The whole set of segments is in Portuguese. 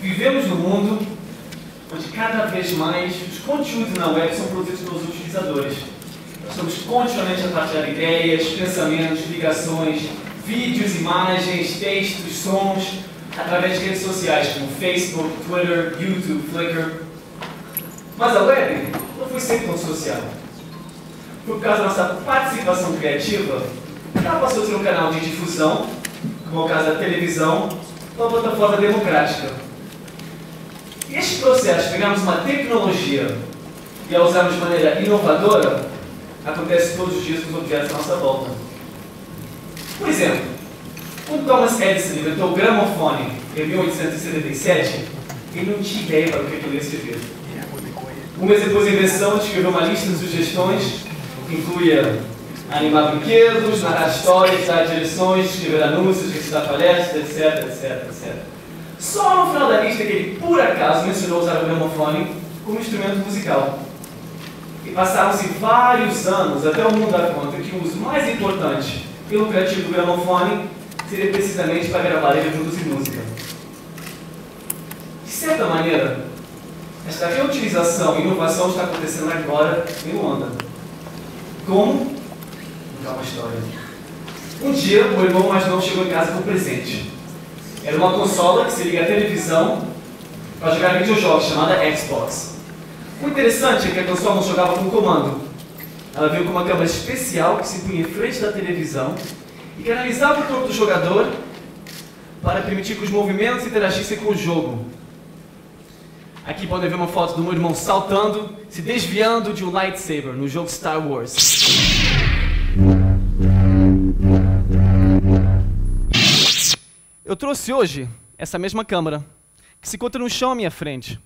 Vivemos num mundo onde cada vez mais os conteúdos na web são produzidos pelos utilizadores. Nós estamos continuamente a partilhar ideias, pensamentos, ligações, vídeos, imagens, textos, sons, através de redes sociais como Facebook, Twitter, YouTube, Flickr. Mas a web não foi sempre tão social. Por causa da nossa participação criativa, ela passou a ser um canal de difusão, como é o caso da televisão, uma plataforma democrática. E este processo de pegarmos uma tecnologia e a usarmos de maneira inovadora, acontece todos os dias com os objetos à nossa volta. Por exemplo, quando Thomas Edison inventou o gramofone em 1877, ele não tinha ideia para o que aquilo ia servir. Um mês depois da invenção, ele escreveu uma lista de sugestões que incluía animar brinquedos, narrar histórias, dar direções, escrever anúncios, recitar palestras, etc, etc, etc. Só no final da lista que ele, por acaso, mencionou usar o gramofone como instrumento musical. E passaram-se vários anos até o mundo dar conta que o uso mais importante e lucrativo do gramofone seria precisamente para gravar e reproduzir música. De certa maneira, esta reutilização e inovação está acontecendo agora em Luanda. Como? Vou contar uma história. Um dia, o irmão mais novo chegou em casa com um presente. Era uma consola que se liga à televisão para jogar videojogos, chamada Xbox. O interessante é que a consola não jogava com comando. Ela veio com uma câmera especial que se punha em frente da televisão e que analisava o corpo do jogador para permitir que os movimentos interagissem com o jogo. Aqui podem ver uma foto do meu irmão saltando, se desviando de um lightsaber no jogo Star Wars. Eu trouxe hoje essa mesma câmera, que se encontra no chão à minha frente.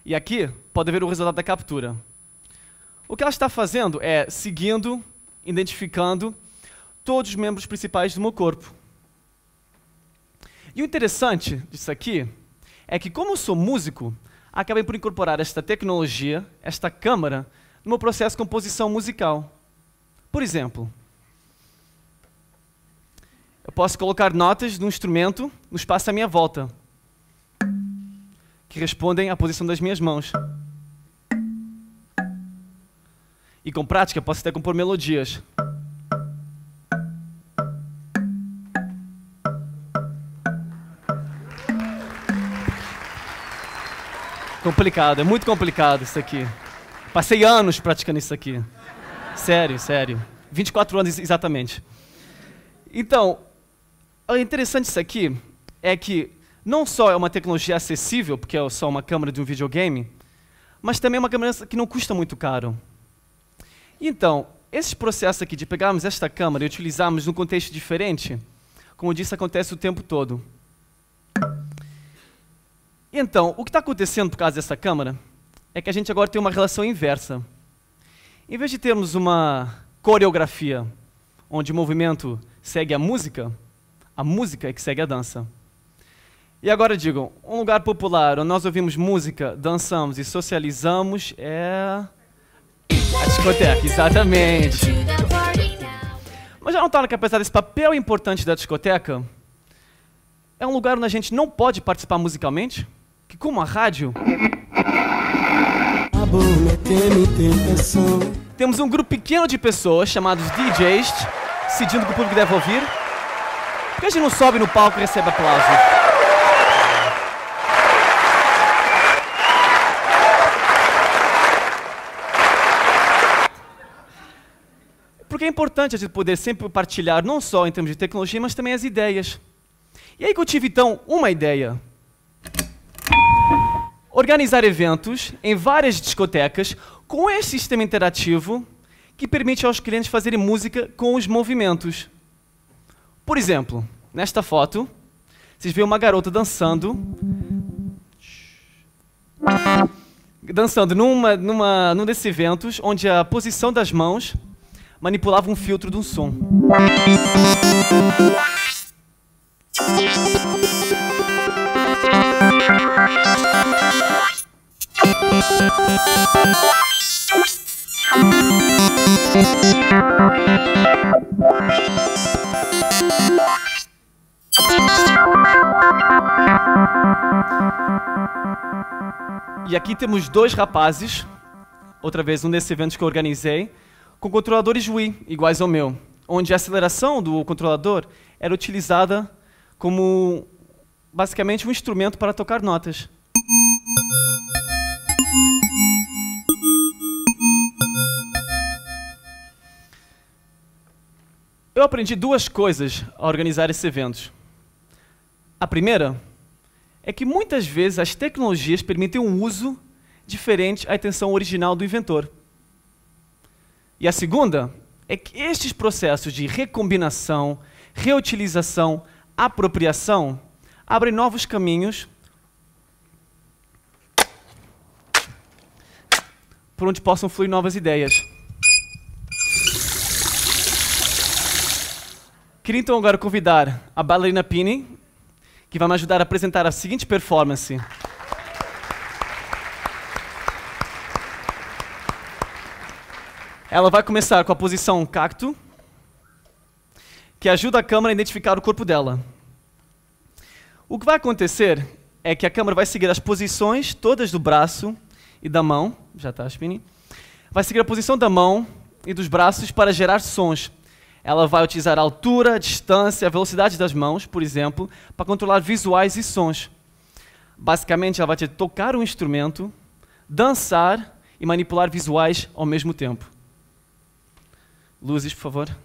E aqui pode ver o resultado da captura. O que ela está fazendo é seguindo, identificando todos os membros principais do meu corpo. E o interessante disso aqui é que, como eu sou músico, acabei por incorporar esta tecnologia, esta câmera, no meu processo de composição musical. Por exemplo, eu posso colocar notas de um instrumento no espaço à minha volta, que respondem à posição das minhas mãos. E com prática, posso até compor melodias. Complicado, é muito complicado isso aqui. Passei anos praticando isso aqui. Sério, sério. 24 anos exatamente. Então, o interessante disso aqui é que não só é uma tecnologia acessível, porque é só uma câmera de um videogame, mas também é uma câmera que não custa muito caro. Então, esse processo aqui de pegarmos esta câmera e utilizarmos num contexto diferente, como eu disse, acontece o tempo todo. Então, o que está acontecendo por causa dessa câmera é que a gente agora tem uma relação inversa. Em vez de termos uma coreografia, onde o movimento segue a música é que segue a dança. E agora digam, um lugar popular onde nós ouvimos música, dançamos e socializamos é a discoteca, exatamente. Mas já notaram que apesar desse papel importante da discoteca, é um lugar onde a gente não pode participar musicalmente? Que como a rádio, temos um grupo pequeno de pessoas, chamados DJs, decidindo o que o público deve ouvir. Por que a gente não sobe no palco e recebe aplausos? Porque é importante a gente poder sempre partilhar, não só em termos de tecnologia, mas também as ideias. E aí que eu tive, então, uma ideia. Organizar eventos em várias discotecas com esse sistema interativo que permite aos clientes fazerem música com os movimentos. Por exemplo, nesta foto, vocês veem uma garota dançando num desses eventos onde a posição das mãos manipulava um filtro de um som. E aqui temos dois rapazes, outra vez um desses eventos que eu organizei, com controladores Wii, iguais ao meu, onde a aceleração do controlador era utilizada como, basicamente, um instrumento para tocar notas. Eu aprendi duas coisas ao organizar esses eventos. A primeira é que muitas vezes as tecnologias permitem um uso diferente à intenção original do inventor. E a segunda é que estes processos de recombinação, reutilização, apropriação abrem novos caminhos por onde possam fluir novas ideias. Queria então agora convidar a bailarina Pini, que vai me ajudar a apresentar a seguinte performance. Ela vai começar com a posição cacto, que ajuda a câmera a identificar o corpo dela. O que vai acontecer é que a câmera vai seguir as posições todas do braço e da mão, já está, Spini, vai seguir a posição da mão e dos braços para gerar sons. Ela vai utilizar a altura, a distância, a velocidade das mãos, por exemplo, para controlar visuais e sons. Basicamente, ela vai ter que tocar um instrumento, dançar e manipular visuais ao mesmo tempo. Luzes, por favor.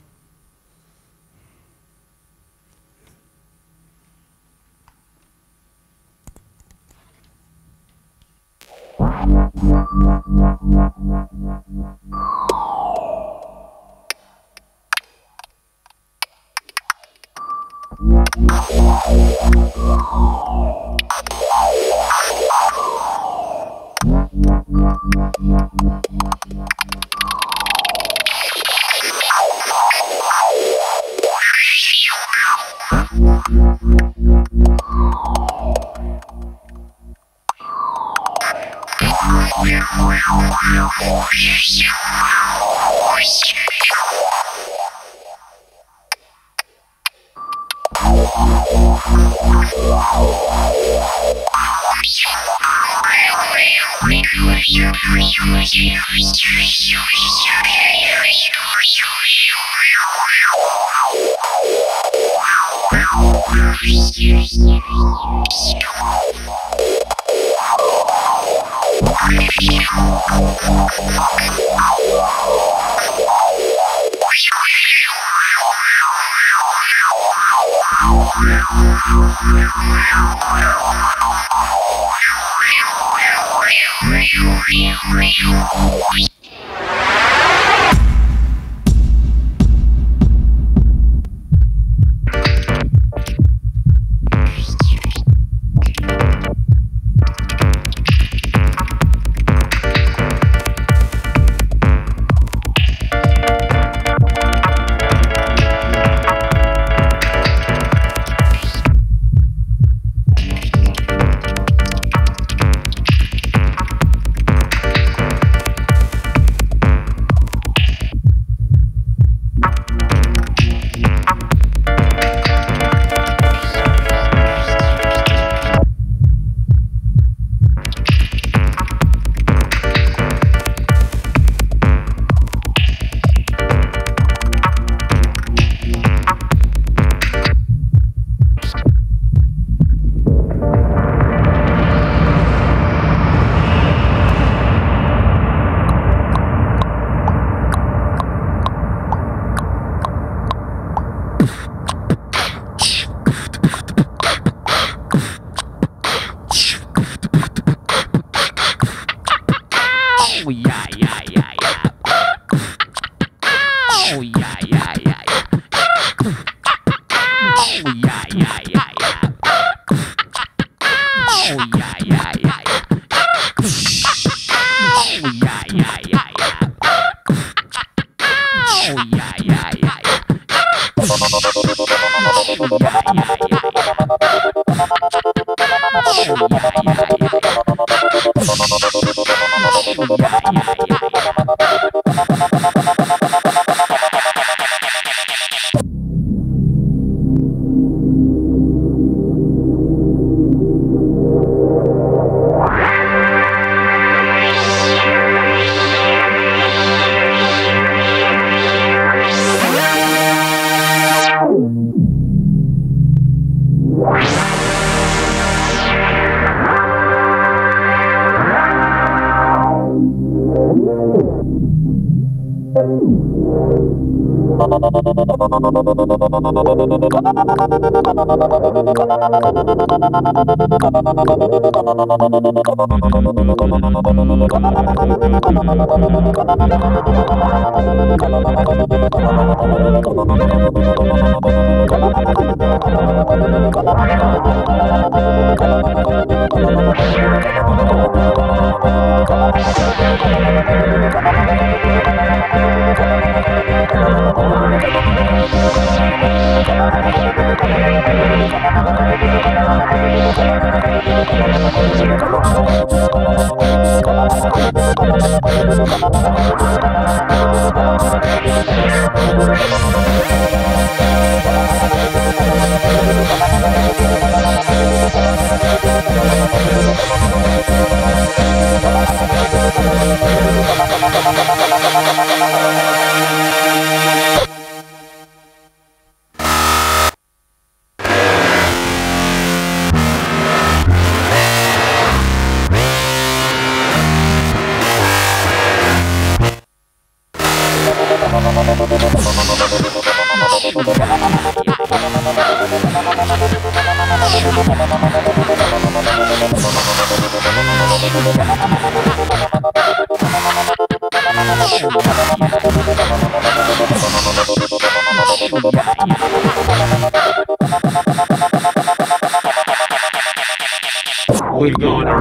We gonna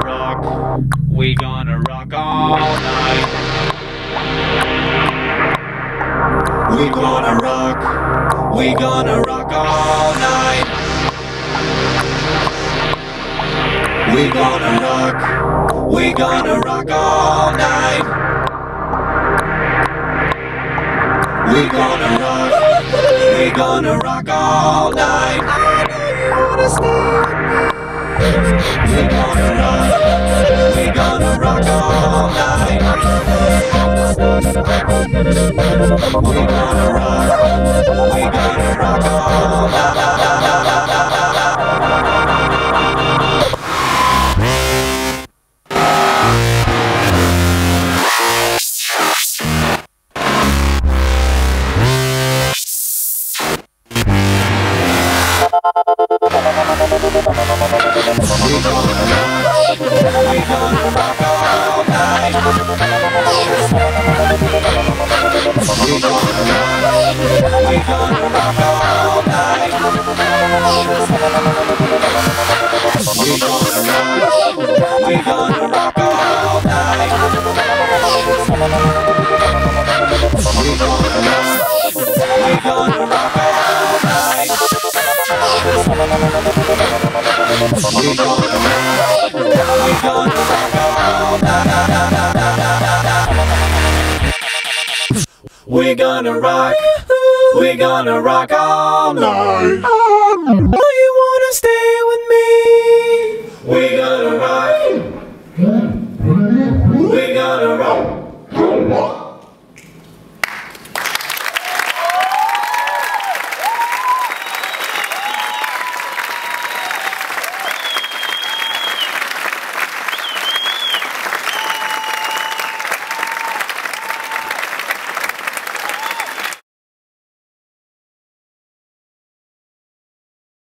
rock all night. We gonna rock all night. We gonna rock all night. We gonna rock all night. I know you wanna stay with me. We gonna rock all night. We gonna rock all night. We're gonna rock all night. Do you wanna stay with me? We're gonna rock.